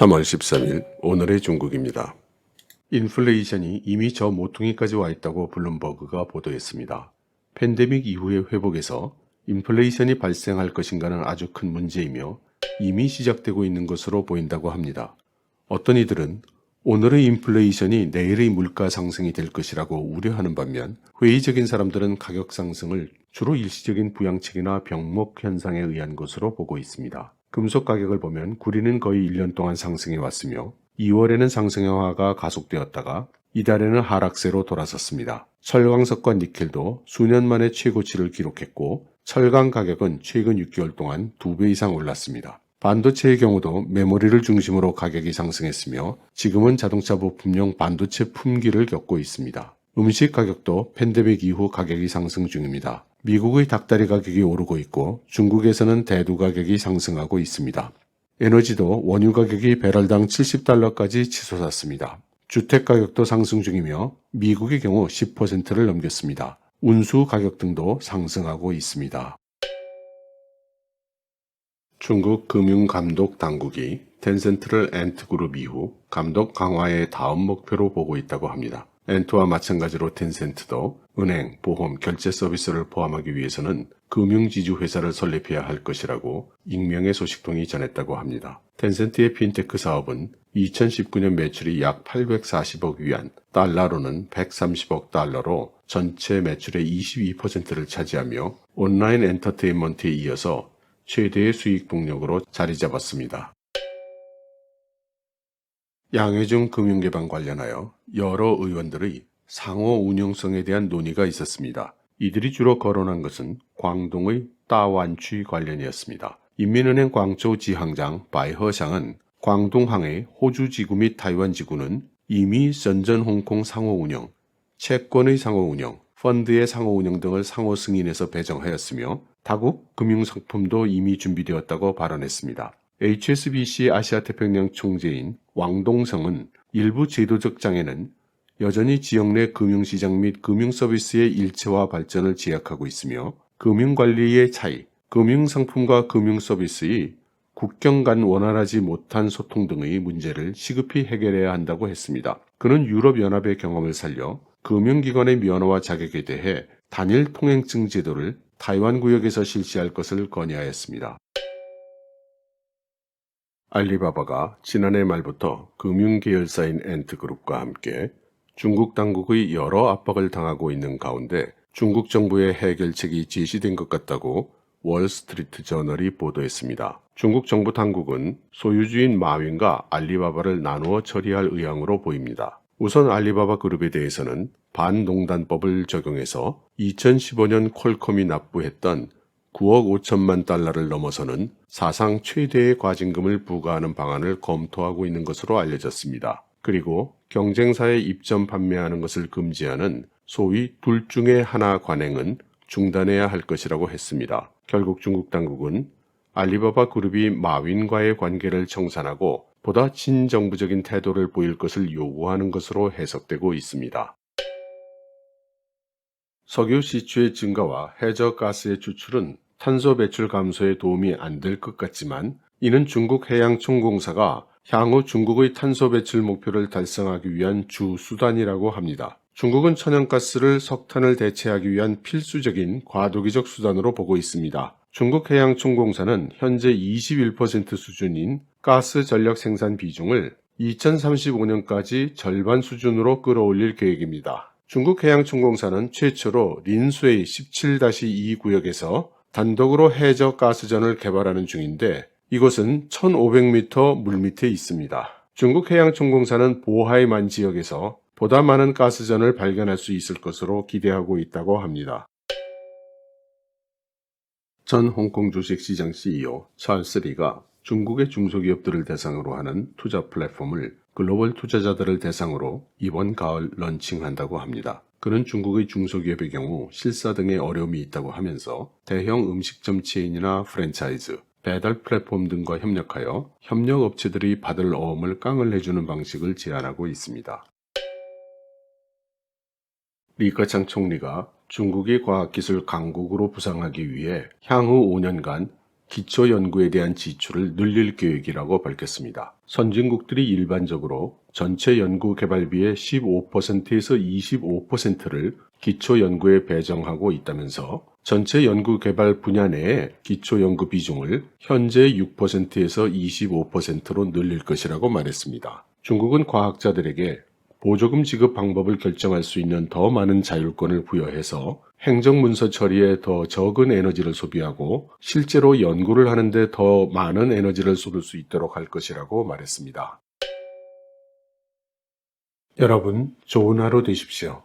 3월 13일 오늘의 중국입니다. 인플레이션이 이미 저 모퉁이까지 와 있다고 블룸버그가 보도했습니다. 팬데믹 이후의 회복에서 인플레이션이 발생할 것인가는 아주 큰 문제이며 이미 시작되고 있는 것으로 보인다고 합니다. 어떤 이들은 오늘의 인플레이션이 내일의 물가 상승이 될 것이라고 우려하는 반면 회의적인 사람들은 가격 상승을 주로 일시적인 부양책이나 병목 현상에 의한 것으로 보고 있습니다. 금속 가격을 보면 구리는 거의 1년 동안 상승해 왔으며 2월에는 상승화가 가속되었다가 이달에는 하락세로 돌아섰습니다. 철광석과 니켈도 수년 만에 최고치를 기록했고 철강 가격은 최근 6개월 동안 2배 이상 올랐습니다. 반도체의 경우도 메모리를 중심으로 가격이 상승했으며 지금은 자동차 부품용 반도체 품귀를 겪고 있습니다. 음식 가격도 팬데믹 이후 가격이 상승 중입니다. 미국의 닭다리 가격이 오르고 있고 중국에서는 대두 가격이 상승하고 있습니다. 에너지도 원유 가격이 배럴당 70달러까지 치솟았습니다. 주택 가격도 상승 중이며 미국의 경우 10%를 넘겼습니다. 운수 가격 등도 상승하고 있습니다. 중국 금융감독 당국이 텐센트를 엔트그룹 이후 감독 강화의 다음 목표로 보고 있다고 합니다. 엔트와 마찬가지로 텐센트도 은행, 보험, 결제 서비스를 포함하기 위해서는 금융지주 회사를 설립해야 할 것이라고 익명의 소식통이 전했다고 합니다. 텐센트의 핀테크 사업은 2019년 매출이 약 840억 위안, 달러로는 130억 달러로 전체 매출의 22%를 차지하며 온라인 엔터테인먼트에 이어서 최대의 수익 동력으로 자리 잡았습니다. 양회중 금융개방 관련하여 여러 의원들의 상호 운용성에 대한 논의가 있었습니다. 이들이 주로 거론한 것은 광동의 따완취 관련이었습니다. 인민은행 광저우 지항장 바이허샹은 광동항의 호주 지구 및 타이완 지구는 이미 전전 홍콩 상호 운영, 채권의 상호 운영, 펀드의 상호 운영 등을 상호 승인해서 배정하였으며 다국 금융상품도 이미 준비되었다고 발언했습니다. HSBC 아시아태평양 총재인 왕동성은 일부 제도적 장애는 여전히 지역 내 금융시장 및 금융서비스의 일체화 발전을 제약하고 있으며 금융관리의 차이, 금융상품과 금융서비스의 국경 간 원활하지 못한 소통 등의 문제를 시급히 해결해야 한다고 했습니다. 그는 유럽연합의 경험을 살려 금융기관의 면허와 자격에 대해 단일 통행증 제도를 타이완 구역에서 실시할 것을 건의하였습니다. 알리바바가 지난해 말부터 금융계열사인 엔트그룹과 함께 중국 당국의 여러 압박을 당하고 있는 가운데 중국 정부의 해결책이 제시된 것 같다고 월스트리트 저널이 보도했습니다. 중국 정부 당국은 소유주인 마윈과 알리바바를 나누어 처리할 의향으로 보입니다. 우선 알리바바 그룹에 대해서는 반농단법을 적용해서 2015년 퀄컴이 납부했던 9억 5천만 달러를 넘어서는 사상 최대의 과징금을 부과하는 방안을 검토하고 있는 것으로 알려졌습니다. 그리고 경쟁사에 입점 판매하는 것을 금지하는 소위 둘 중에 하나 관행은 중단해야 할 것이라고 했습니다. 결국 중국 당국은 알리바바 그룹이 마윈과의 관계를 청산하고 보다 친정부적인 태도를 보일 것을 요구하는 것으로 해석되고 있습니다. 석유 시추의 증가와 해저가스의 추출은 탄소 배출 감소에 도움이 안 될 것 같지만 이는 중국 해양총공사가 향후 중국의 탄소 배출 목표를 달성하기 위한 주 수단이라고 합니다. 중국은 천연가스를 석탄을 대체하기 위한 필수적인 과도기적 수단으로 보고 있습니다. 중국 해양총공사는 현재 21% 수준인 가스 전력 생산 비중을 2035년까지 절반 수준으로 끌어올릴 계획입니다. 중국 해양총공사는 최초로 린스웨이 17-2 구역에서 단독으로 해저 가스전을 개발하는 중인데 이곳은 1500m 물밑에 있습니다. 중국 해양총공사는 보하이만 지역에서 보다 많은 가스전을 발견할 수 있을 것으로 기대하고 있다고 합니다. 전 홍콩 주식시장 CEO 찰스 리가 중국의 중소기업들을 대상으로 하는 투자 플랫폼을 글로벌 투자자들을 대상으로 이번 가을 런칭한다고 합니다. 그는 중국의 중소기업의 경우 실사 등의 어려움이 있다고 하면서 대형 음식점 체인이나 프랜차이즈, 배달 플랫폼 등과 협력하여 협력업체들이 받을 어음을 깡을 내주는 방식을 제안하고 있습니다. 리커창 총리가 중국이 과학기술 강국으로 부상하기 위해 향후 5년간 기초 연구에 대한 지출을 늘릴 계획이라고 밝혔습니다. 선진국들이 일반적으로 전체 연구 개발비의 15%에서 25%를 기초 연구에 배정하고 있다면서 전체 연구 개발 분야 내에 기초 연구 비중을 현재 6%에서 25%로 늘릴 것이라고 말했습니다. 중국은 과학자들에게 보조금 지급 방법을 결정할 수 있는 더 많은 자율권을 부여해서 행정문서 처리에 더 적은 에너지를 소비하고 실제로 연구를 하는데 더 많은 에너지를 쏟을 수 있도록 할 것이라고 말했습니다. 여러분, 좋은 하루 되십시오.